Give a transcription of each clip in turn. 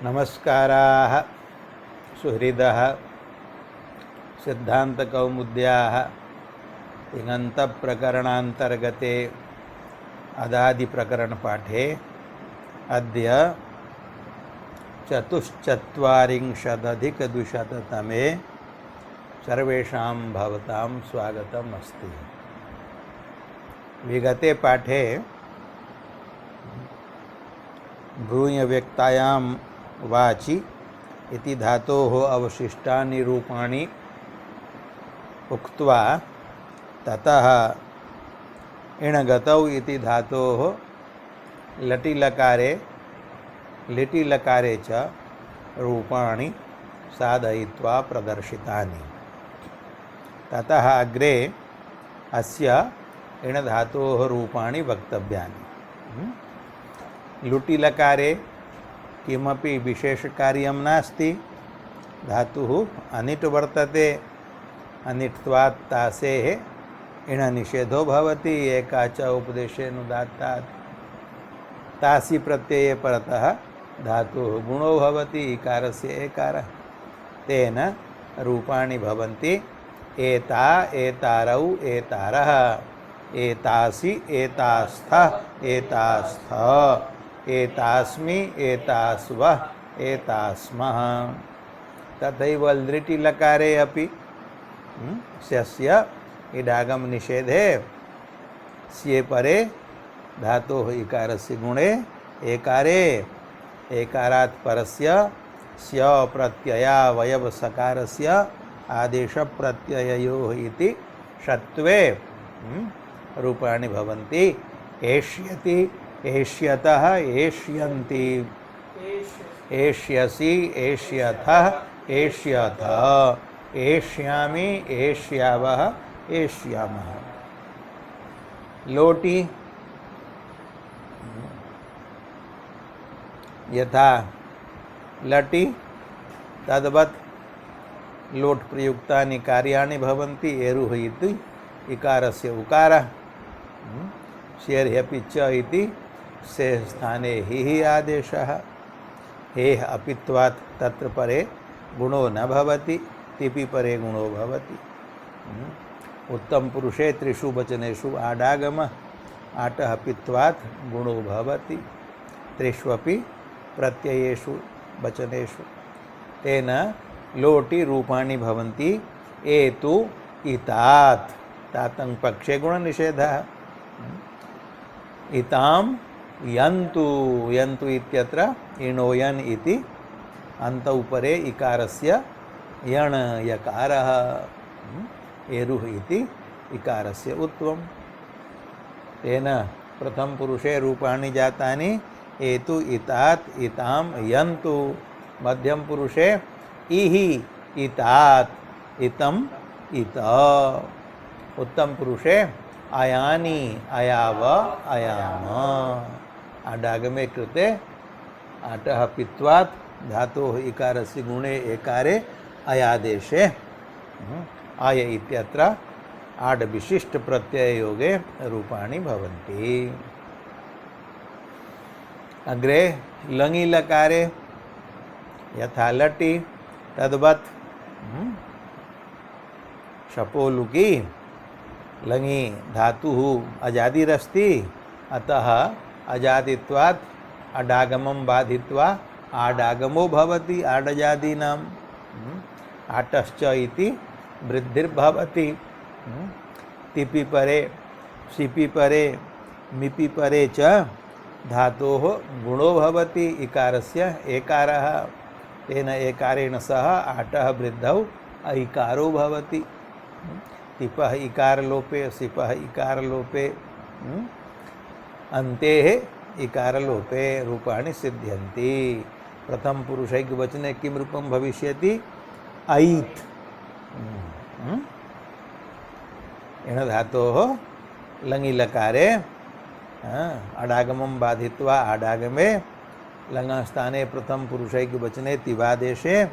नमस्काराः सुहृदः सिद्धान्तकौमुद्याः तिङन्तप्रकरणान्तर्गते अदादिप्रकरणपाठे अद्य चतुश्चत्वारिंशदधिकद्विशततमे सर्वेषां भवतां स्वागतम् अस्ति। विगते पाठे भ्रूयव्यक्तायां वाचि इति धातोः अवशिष्टानि रूपाणि उक्त्वा ततः इणगतौ इति धातोः लिटिलकारे च रूपाणि साधयित्वा प्रदर्शितानि। ततः अग्रे अस्य इणधातोः रूपाणि वक्तव्यानि। लुटिलकारे किमपि विशेषकार्यं नास्ति, धातुः अनिट् वर्तते। अनिट्त्वात् तासेः इणनिषेधो भवति, एका च उपदेशेनुदात्तात्। तासि प्रत्यये परतः धातुः गुणो भवति, इकारस्य एकारः। तेन रूपाणि भवन्ति एता, एतारौ, एतारः, एतासि, एतास्थः, एतास्थ, एतास्मि, एतास्वः, एतास्मः। तथैव लृटिलकारे अपि स्यस्य इडागम निषेधे स्ये परे धातोः इकारस्य गुणे एकारे, एकारात् परस्य स्य प्रत्ययावयव सकारस्य आदेश प्रत्यययोः इति षत्वे रूपाणि भवन्ति। एष्यति, एष्यतः, एष्यन्ति, एष्यसि, एष्यथः, एष्यथ, एष्यामि, एष्यावः, एष्यामः। लोटि यथा लटि तद्वत् लोट प्रयुक्तानि कार्याणि भवन्ति। एरुः इति इकारस्य उकारः, शेर्ह्यपि च इति से स्थाने हि आदेशः। हेः अपित्वात् तत्र परे गुणो न भवति, तिपि परे गुणो भवति। उत्तम पुरुषे त्रिषु वचनेषु आडागमः, आटः पित्वात् गुणो भवति, त्रिष्वपि प्रत्ययेषु वचनेषु। तेन लोटि रूपाणि भवन्ति। एतु इतात्, तातं पक्षे गुणनिषेधः। इतां यन्तु, यन्तु इत्यत्र इणोयन् इति अन्तौ परे इकारस्य यण् यकारः। एरुः इति इकारस्य उत्वम्। तेन प्रथम पुरुषे रूपाणि जातानि। एतु इतात्, इतां यन्तु। मध्यम पुरुषे इहि, इतात्, इतं, इत। उत्तम पुरुषे अयानि, अयाव, अयाम। आडागमे कृते आटः पित्वात् धातोः इकारस्य गुणे एकारे अयादेशे आय इत्यत्र आड् विशिष्ट प्रत्यययोगे रूपाणि भवन्ति। अग्रे लङि लकारे यथा लटि तद्वत् शपोलुकी लङि धातुः अजादिरस्ति, अतः अजादित्वात् अडागमं बाधित्वा आडागमो भवति। आडजादीनां आटश्च इति वृद्धिर्भवति। तिपि परे, सिपि परे, मिपि परे च धातोः गुणो भवति, इकारस्य एकारः। तेन एकारेण सह आटः वृद्धौ ऐकारो भवति। तिपः इकारलोपे, सिपः इकारलोपे, अन्तेः इकारलोपे रूपाणि सिद्ध्यन्ति। प्रथम पुरुषैकवचने किं रूपं भविष्यति? ऐत्। इणधातोः लङि लकारे अडागमं बाधित्वा आडागमे लङस्थाने प्रथम पुरुषैकवचने तिवादेशे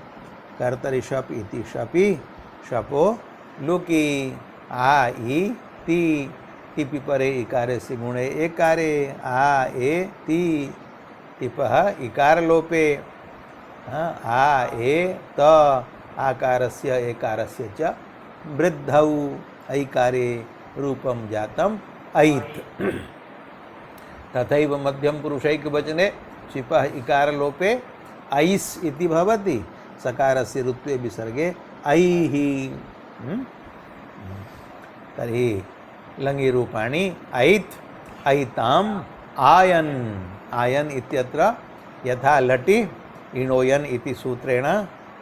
कर्तरि शप् इति शपि शपो लुकी। आ इ ति, तिपि परे इकारस्य गुणे एकारे आ ए ति। टिपः इकारलोपे आ ए त आकारस्य एकारस्य च वृद्धौ ऐकारे रूपं जातम् ऐत्। तथैव मध्यम पुरुषैकवचने शिपः इकार लोपे ऐस् इति भवति, सकारस्य ऋत्वे विसर्गे ऐः। तर्हि लङि रूपाणि ऐत् ऐताम् आयन्। आयन् इत्यत्र यथा लटि इणोयन् इति सूत्रेण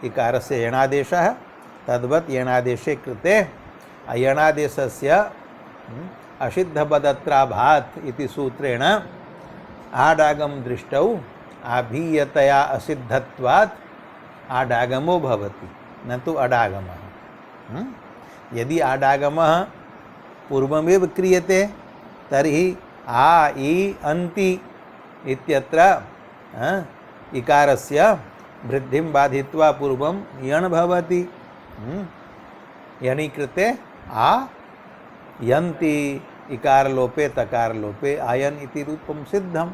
इकारस्य यणादेशः, तद्वत् यणादेशे कृते अयणादेशस्य असिद्धपदत्राभात् इति सूत्रेण आडागम दृष्टौ आभीयतया असिद्धत्वात् आडागमो भवति, न तो अडागमः। यदि आडागमः पूर्वमेव क्रियते तर्हि आ इ अन्ति इत्यत्र इकारस्य वृद्धिं बाधित्वा पूर्वं यण् भवति। यणि कृते आ यन्ति इकार लोपे तकार लोपे आयन इति रूपं सिद्धं।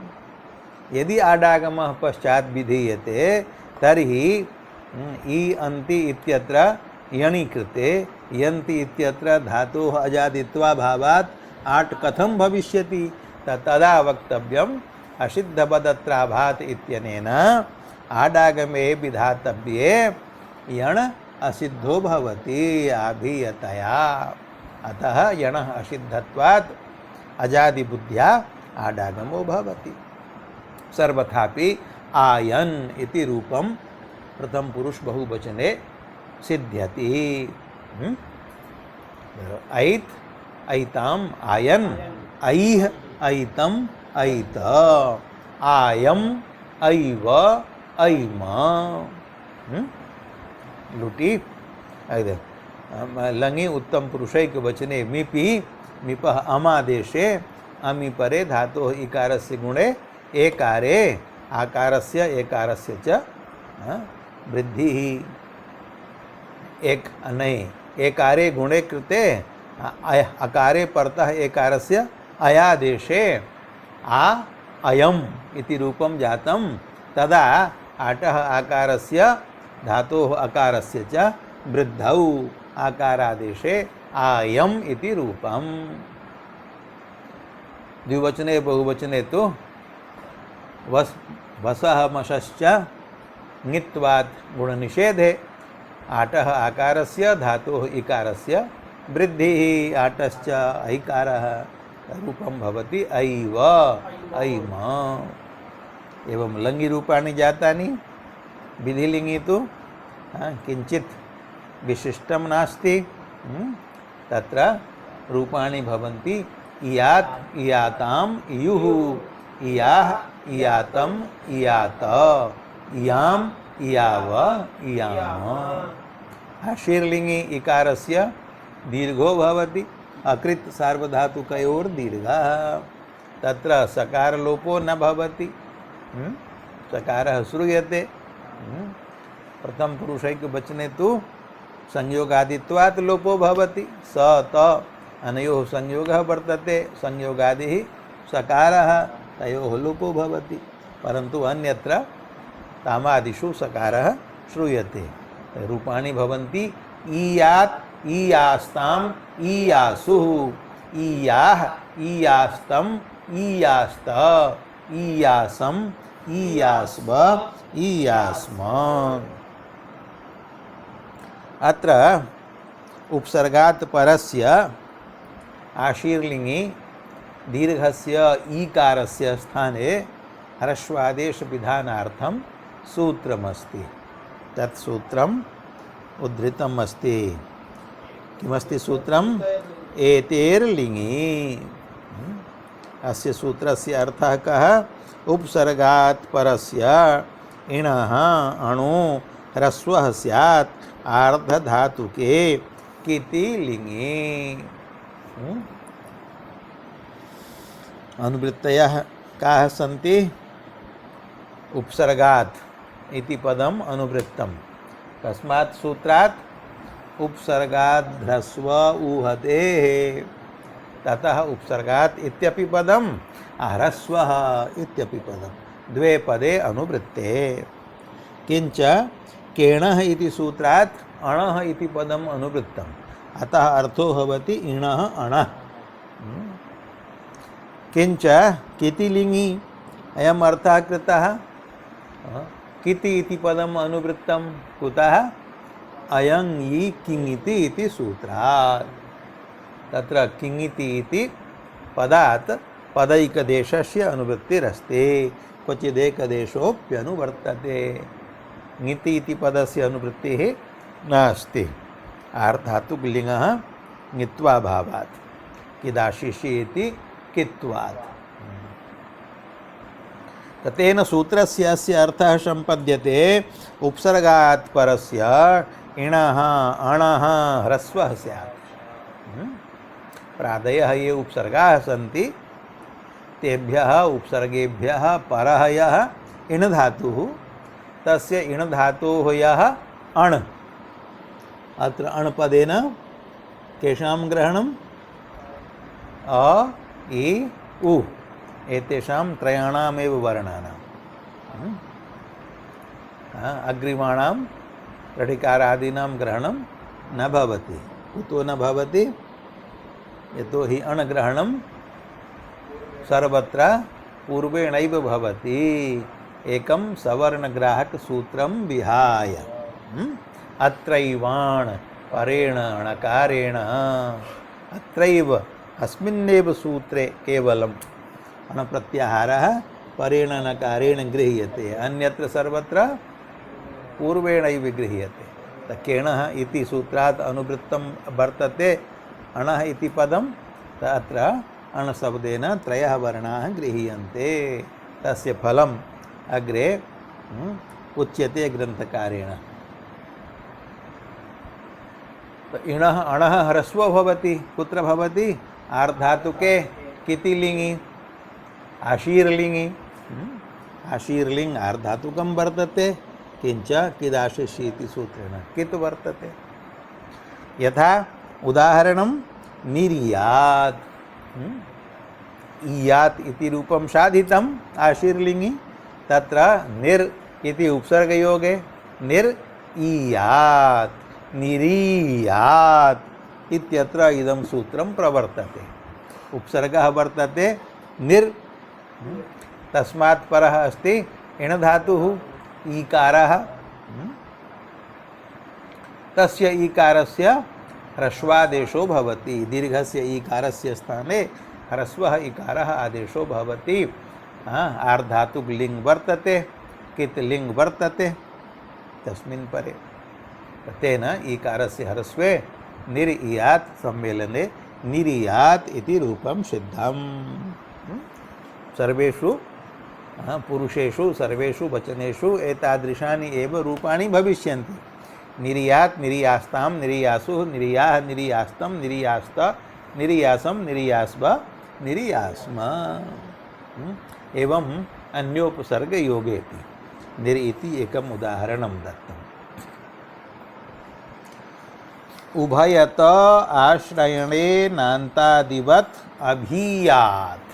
यदि आडागमः पश्चात् विधीयते तर्हि इ अन्ति इत्यत्र यणि कृते यन्ति इत्यत्र धातोः अजादित्वा भावात् आट् कथं भविष्यति तदा वक्तव्यम् असिद्धपदत्राभात् इत्यनेन आडागमे विधातव्ये यण् असिद्धो भवति आभीयतया। अतः यणः असिद्धत्वात् अजादिबुद्ध्या आडागमो भवति। सर्वथापि आयन् इति रूपं प्रथम पुरुष बहुवचने सिद्ध्यति। ऐत् ऐताम् आयन्, ऐः ऐतम् ऐत, आयम् ऐव ऐम। लुटि लङि उत्तम पुरुषैक वचने मिपि मिपः अमादेशे अमि परे धातोः इकारस्य गुणे एकारे आकारस्य एकारस्य च वृद्धिः। एक नहीं एकारे गुणे कृते अकारे परतः एकारस्य अयादेशे आ अयम् इति रूपं जातं, तदा आटः आकारस्य धातोः अकारस्य च वृद्धौ आकारादेशे आयम् इति रूपम्। द्विवचने बहुवचने तो वसः मशश्च ङित्वात् गुणनिषेधे आटः आकारस्य धातोः इकारस्य वृद्धिः आटश्च ऐकारः रूपं भवति ऐव ऐम। एवं लङि रूपाणि जातानि। विधिलिङि तु किञ्चित् विशिष्टं नास्ति। तत्र रूपाणि भवन्ति इयात् इयाताम् इयुः, इयाः इयातम् इयात, इयाम् इयाव इयाम। शीर्लिङि इकारस्य दीर्घो भवति अकृत् सार्वधातुकयोर् दीर्घः। तत्र सकार लोपो न भवति, सकारः श्रूयते। प्रथम पुरुषैक वचने तु संयोगादित्वात् लोपो भवति। स त अनयोः संयोगः वर्तते, संयोगादिः सकारः तयोः लोपो भवति। परन्तु अन्यत्र तामादिषु सकारः श्रूयते। रूपाणि भवन्ति ईयात् ईयास्ताम् ईयासुः, ईयाः ईयास्तम् ईयास्त, ईयासम् ईयास्व ईयास्म। अत्र उपसर्गात् परस्य आशीर्लिङि दीर्घस्य ईकारस्य स्थाने ह्रस्वादेश विधानार्थं सूत्रमस्ति। तत् सूत्रम् उद्धृतम् अस्ति। किमस्ति सूत्रम्? एतेर्लिङि। अस्य सूत्रस्य अर्थः कः? उपसर्गात् परस्य इणः अणु ह्रस्वः स्यात् आर्धधातुके किति लिङि। अनुवृत्तयः काः सन्ति? उपसर्गात् इति पदम् अनुवृत्तम्। कस्मात् सूत्रात्? उपसर्गात् ह्रस्व ऊहते, ततः उपसर्गात् इत्यपि पदम् ह्रस्वः इत्यपि पदम्, द्वे पदे अनुवृत्ते। किंच केणः इति सूत्रात् अणः इति पदम् अनुवृत्तम्, अतः अर्थो भवति इणः अणः। किंच कितिलिङ्गि अयम् अर्थः कृतः, किति इति पदम् अनुवृत्तं, कुतः, अयं इ किङिति इति सूत्रात्। तत्र किङिति इति पदात् पदैकदेशस्य अनुवृत्तिरस्ति, क्वचिदेकदेशोऽप्यनुवर्तते। ङिति इति पदस्य अनुवृत्तिः नास्ति। आर्धातुकलिङ्गः ङित्वाभावात्, किदाशिषि इति कित्वात्। तेन सूत्रस्य अस्य अर्थः सम्पद्यते उपसर्गात् परस्य इणः अणः ह्रस्वः स्यात्। प्रादयः ये उपसर्गाः सन्ति तेभ्यः उपसर्गेभ्यः परः यः इण धातुः, तस्य इण धातोः यः अण्, अत्र अण् पदेन केषां ग्रहणम्, अ इ उ एतेषां त्रयाणामेव वर्णानां, अग्रिमाणां रटिकारादीनां ग्रहणं न भवति। कुतो न भवति, यतो हि अण्ग्रहणं सर्वत्र पूर्वेणैव भवति, एकं सवर्णग्राहकसूत्रं विहाय। अत्रैवाण् परेण णकारेण, अत्रैव अस्मिन्नेव सूत्रे केवलम् अणप्रत्याहारः परेण नकारेण गृह्यते, अन्यत्र सर्वत्र पूर्वेणैव गृह्यते। केणः इति सूत्रात् अनुवृत्तं वर्तते अणः इति पदं, तत्र अणशब्देन त्रयः वर्णाः गृह्यन्ते। तस्य फलम् अग्रे उच्यते ग्रन्थकारेण। इणः अणः ह्रस्वो भवति, कुत्र भवति, आर्धातुके कितिलिङि आशीर्लिङि, आशीर्लिङ् आर्धातुकं वर्तते, किंच किदाशिषि इति सूत्रेण कित् वर्तते। यथा उदाहरणं निर्यात्, ईयात् इति रूपं साधितम् आशीर्लिङि, तत्र निर् इति उपसर्गयोगे निर्ईयात् निरीयात् इत्यत्र इदं सूत्रं प्रवर्तते। उपसर्गः वर्तते निर्, तस्मात् परः अस्ति इण धातुः ईकारः, तस्य ईकारस्य ह्रस्वादेशो भवति। दीर्घस्य ईकारस्य स्थाने ह्रस्वः इकारः आदेशो भवति। आर्धातुक लिङ् वर्तते, कित् लिङ् वर्तते तस्मिन् परे, तेन ईकारस्य ह्रस्वे निर्ईयात् सम्मेलने निर्यात् इति रूपं सिद्धम्। सर्वेषु पुरुषेषु सर्वेषु वचनेषु एतादृशानि एव रूपाणि भविष्यन्ति। निर्यात् निर्यास्तां निर्यासुः निर्याः निर्यास्तं निर्यास्त निर्यासं निर्यास्व निर्यास्म। एवम् अन्योपसर्गयोगेति निर् इति एकम् उदाहरणं दत्तम्। उभयत आश्रयणे नान्तादिवत् अभीयात्,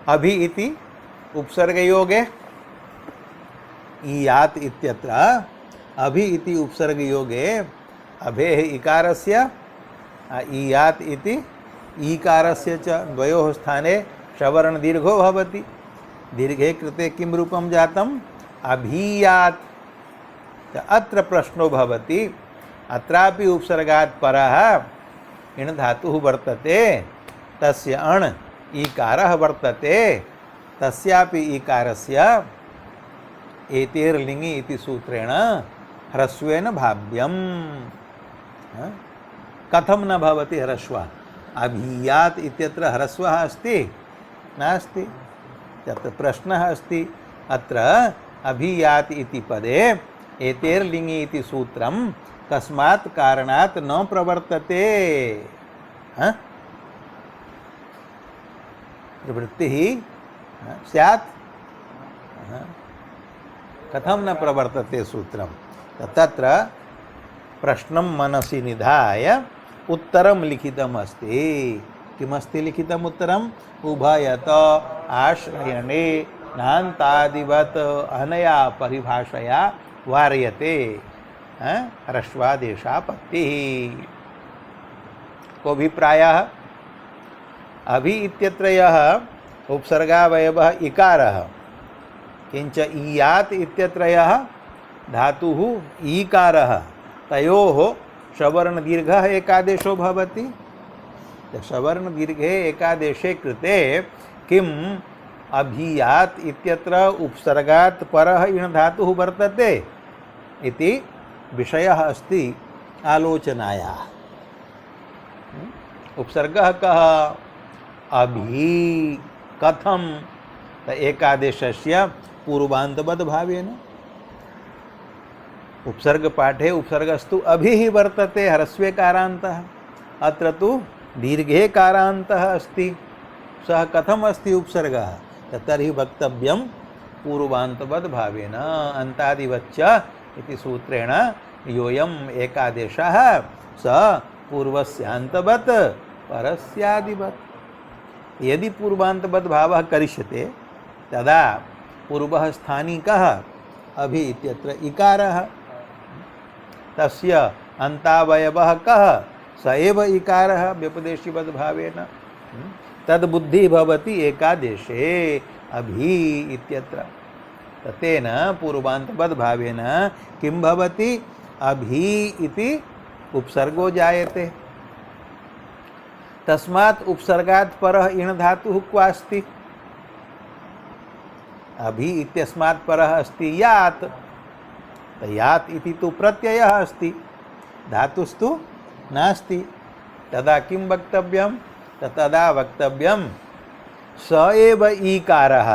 अभि इति उपसर्गयोगे ईयात् इत्यत्र अभि इति उपसर्गयोगे अभेः इकारस्य ईयात् इति ईकारस्य च द्वयोः स्थाने सवर्णदीर्घो भवति। दीर्घे कृते किं रूपं जातम्, अभीयात्। अत्र प्रश्नो भवति, अत्रापि उपसर्गात् परः इण धातुः वर्तते, तस्य अण् ईकारः वर्तते, तस्यापि ईकारस्य एतेर्लिङि इति सूत्रेण ह्रस्वेन भाव्यम्। कथं न भवति ह्रस्वः, अभीयात् इत्यत्र ह्रस्वः अस्ति नास्ति, तत्र प्रश्नः अस्ति। अत्र अभीयात् इति पदे एतेर्लिङि इति सूत्रं कस्मात् कारणात् न प्रवर्तते। प्रवृत्तिः स्यात्, कथं न प्रवर्तते सूत्रं। तत्र प्रश्नं मनसि निधाय उत्तरं लिखितमस्ति। किमस्ति लिखितम् उत्तरम्, उभयत आश्रयणे नान्तादिवत् अनया परिभाषया वार्यते ह्रस्वादेशापत्तिः। कोऽभिप्रायः? अभि इत्यत्र यः उपसर्गावयवः इकारः, किंच ईयात् इत्यत्र यः धातुः ईकारः, तयोः सवर्ण दीर्घः एकादेशो भवति। सवर्ण दीर्घे एकादेशे कृते किम् अभियात् इत्यत्र उपसर्गात् परः इण धातुः वर्तते इति विषयः अस्ति आलोचनायाः। उपसर्गः कः? अभि। कथं? एकादेशस्य पूर्वान्तवद् भावेन। उपसर्ग पाठे उपसर्गस्तु अभि ही वर्तते ह्रस्वेकारान्तः, अत्र तु दीर्घेकारान्तः अस्ति। सः कथम् अस्ति उपसर्गः? तर्हि वक्तव्यं पूर्वान्तवद् भावेन। अन्तादिवच्च इति सूत्रेण योऽयम् एकादेशः स पूर्वस्यान्तवत् परस्यादिवत्। यदि पूर्वान्तवद् भावः करिष्यते तदा पूर्वः स्थानिकः अभि इत्यत्र इकारः, तस्य अन्तावयवः कः? स एव इकारः व्यपदेशीवद् भावेन। तद्बुद्धिः भवति एकादेशे अभि इत्यत्र। तेन पूर्वान्तवद् भावेन किं भवति? अभि इति उपसर्गो जायते। तस्मात् उपसर्गात् परः इण धातुः क्व अस्ति? अभि इत्यस्मात् परः अस्ति यात्। यात् इति तु प्रत्ययः अस्ति, धातुस्तु नास्ति। तदा किं वक्तव्यं? तदा वक्तव्यं स एव ईकारः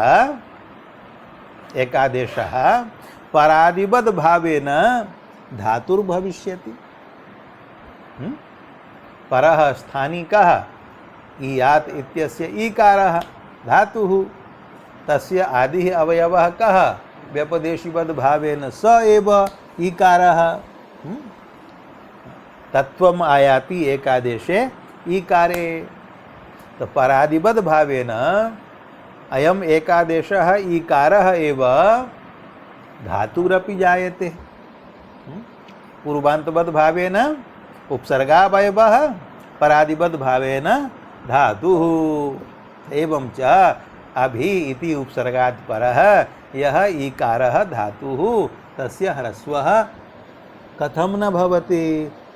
एकादेशः परादिवद् भावेन धातुर्भविष्यति। परः स्थानिकः ईयात् इत्यस्य ईकारः धातुः, तस्य आदिः अवयवः कः? व्यपदेशीवद् भावेन स एव ईकारः। तत्त्वम् आयाति एकादेशे ईकारे। तो परादिवद् भावेन अयम् एकादेशः ईकारः एव धातुरपि जायते। पूर्वान्तवद् भावेन उपसर्गावयवः, परादिवद् भावेन धातुः। एवं च अभि इति उपसर्गात् परः यः ईकारः धातुः तस्य ह्रस्वः कथं न भवति?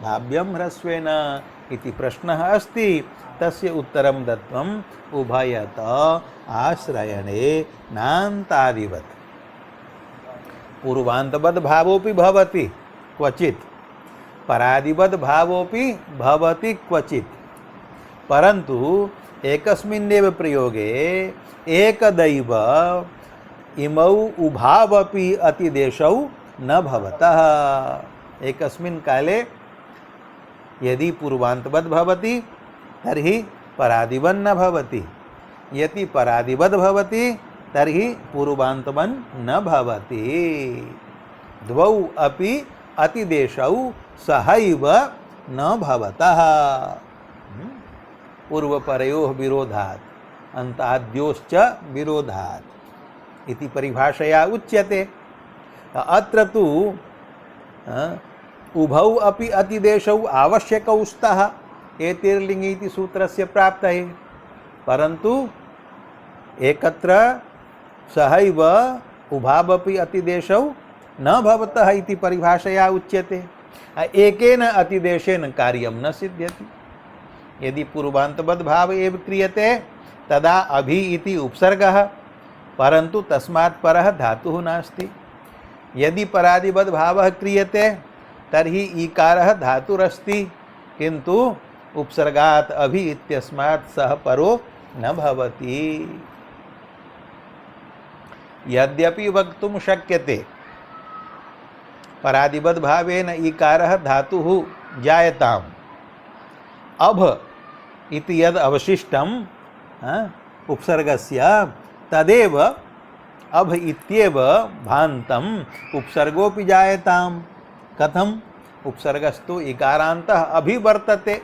भाव्यं ह्रस्वेन इति प्रश्नः अस्ति। तस्य उत्तरं दत्तम् उभयत आश्रयणे नान्तादिवत्। पूर्वान्तवद् भावोऽपि भवति क्वचित्, परादिवद् भावोऽपि भवति क्वचित्, परन्तु एकस्मिन्नेव प्रयोगे एकदैव इमौ उभावपि अतिदेशौ न भवतः। एकस्मिन् काले यदि पूर्वान्तवद् भवति तर्हि परादिवन् न भवति, यदि परादिवद् भवति तर्हि पूर्वान्तवन् न भवति। द्वौ अपि अतिदेशौ सहैव न भवतः। पूर्वपरयोः विरोधात् अन्ताद्योश्च विरोधात् इति परिभाषया उच्यते। अत्र तु उभौ अपि अतिदेशौ आवश्यकौ स्तः एतेर्लिङ्गि इति सूत्रस्य प्राप्तये, परन्तु एकत्र सहैव उभावपि अतिदेशौ न भवतः इति परिभाषया उच्यते। एकेन अतिदेशेन कार्यं न सिद्ध्यति। यदि पूर्वान्तवद् भाव एव क्रियते तदा अभि इति उपसर्गः, परन्तु तस्मात् परः धातुः नास्ति। यदि परादिवद् भावः क्रियते तर्हि ईकारः धातुरस्ति, किन्तु उपसर्गात् अभि इत्यस्मात् सः परो न भवति। यद्यपि वक्तुं शक्यते परादिवद् भावेन ईकारः धातुः जायताम्, अभ इति यद् अवशिष्टं उपसर्गस्य तदेव अभ इत्येव भान्तम् उपसर्गोऽपि जायताम्। कथम्? उपसर्गस्तु इकारान्तः अभि वर्तते।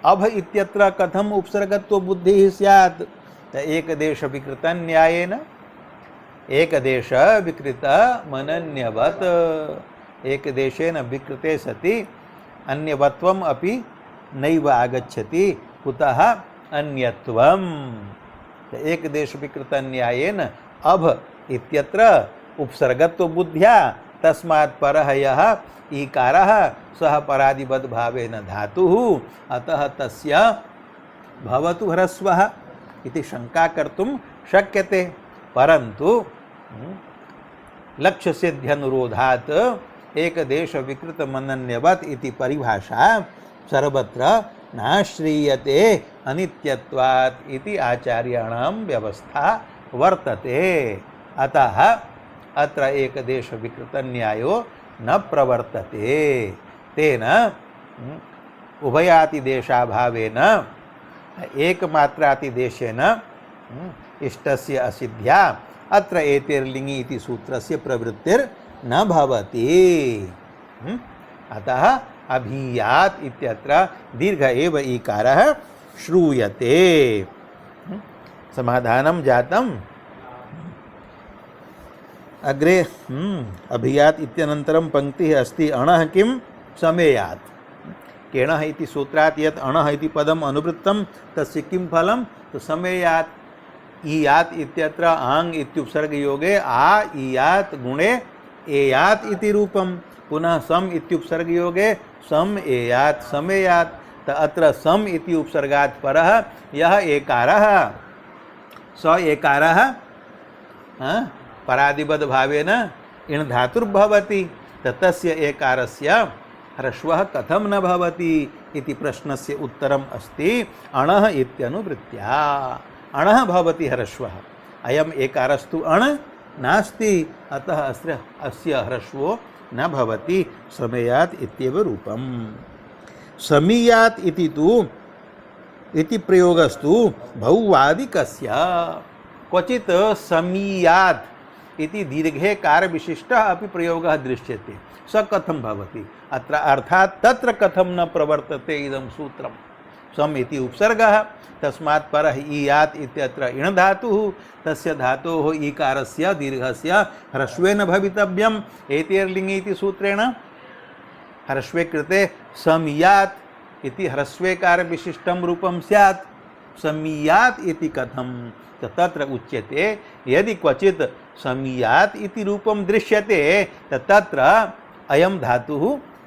अभ इत्यत्र कथम् उपसर्गत्व बुद्धिः स्यात्? एकदेशविकृतं न्यायेन एक देश विकृत मनन्यवत् एक देशेन विकृते सति अन्यवत्वम् अपि नैव आगच्छति कुतः अन्यत्वम् एक देश विकृत न्यायेन अभ इत्यत्र उपसर्गत्व बुद्ध्या तस्मात् परः यः ईकारः सः परादिवद् भावेन धातुः अतः तस्य भवतु ह्रस्वः इति शंका कर्तुं शक्यते परन्तु लक्ष्य सिद्ध्यनुरोधात् एक देश विकृत मनन्यवत् इति परिभाषा सर्वत्र नाश्रीयते अनित्यत्वात् इति आचार्याणां व्यवस्था वर्तते अतः अत्र एक देश विकृत न्यायो न प्रवर्तते तेन उभयातिदेशाभावेन एकमात्रातिदेशेन इष्टस्य असिद्ध्या अत्र एतेर्लिङि इति सूत्रस्य प्रवृत्तिर् न भवति अतः अभियात् इत्यत्र दीर्घ एव ईकारः श्रूयते समाधानं जातम् अग्रे अभियात् इत्यनन्तरं पंक्तिः अस्ति अणः किं समेयात् केणः इति सूत्रात् यत् अणः इति पदम् अनुवृत्तं तस्य किं फलं तो समेयात् ईयात् इत्यत्र आङ् इत्युपसर्गयोगे आ ईयात् गुणे एयात् इति रूपं पुनः सम इत्युपसर्गयोगे सम एयात् समेयात् अत्र सम इति उपसर्गात् परः यः एकारः स एकारः परादिबद्ध भावेन इण् धातुर्भवति तस्य एकारस्य ह्रस्वः कथं न भवति इति प्रश्नस्य उत्तरम् अस्ति अणः इत्यनुवृत्त्या अणः भवति ह्रस्वः अयम् एकारस्तु अण् नास्ति अतः अस्य ह्रस्वो न भवति समेयात् इत्येव रूपम् समीयात् इति तु इति प्रयोगस्तु बहुवादिकस्य क्वचित् समीयात् इति दीर्घे कार विशिष्टः अपि प्रयोगः दृश्यते स कथं भवति अत्र अर्थात् तत्र कथं न प्रवर्तते इदं सूत्रं सम इति उपसर्गः तस्मात् परः ईयात् इत्यत्र इण् धातुः तस्य धातोः ईकारस्य दीर्घस्य ह्रस्वेन भवितव्यम् एतेर्लिङि इति सूत्रेण ह्रस्वे कृते समीयात् इति ह्रस्वेकार विशिष्टं रूपं स्यात् समीयात् इति कथं तत्र उच्यते यदि क्वचित् समीयात् इति रूपं दृश्यते तत्र अयं धातुः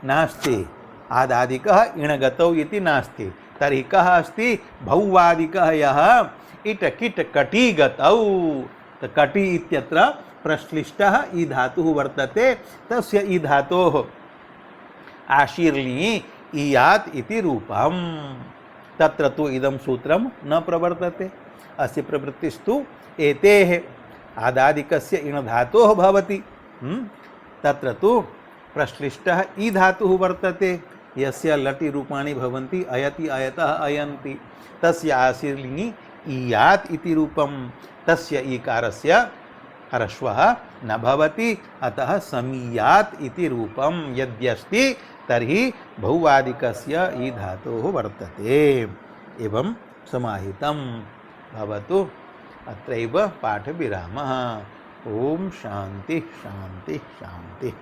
नास्ति आदादिकः इणगतौ इति नास्ति तर्हि कः अस्ति भौवादिकः यः इट किट कटी गतौ कटी इत्यत्र प्रश्लिष्टः ई धातुः वर्तते तस्य ई धातोः आशीर्लिङि ईयात् इति रूपम् तत्र तु इदं सूत्रं न प्रवर्तते अस्य प्रवृत्तिस्तु एतेः आदादिकस्य इण् धातोः भवति तत्र तु प्रश्लिष्टः ई धातुः वर्तते यस्य लटि रूपाणि भवन्ति अयति अयतः अयन्ति तस्य आशीर्लिङि ईयात् इति रूपं तस्य ईकारस्य ह्रस्वः न भवति अतः समीयात् इति रूपं यद्यस्ति तर्हि बहुवादिकस्य ई धातोः वर्तते एवं समाहितं भवतु अत्रैव पाठविरामः ओम शांति शांति शांति।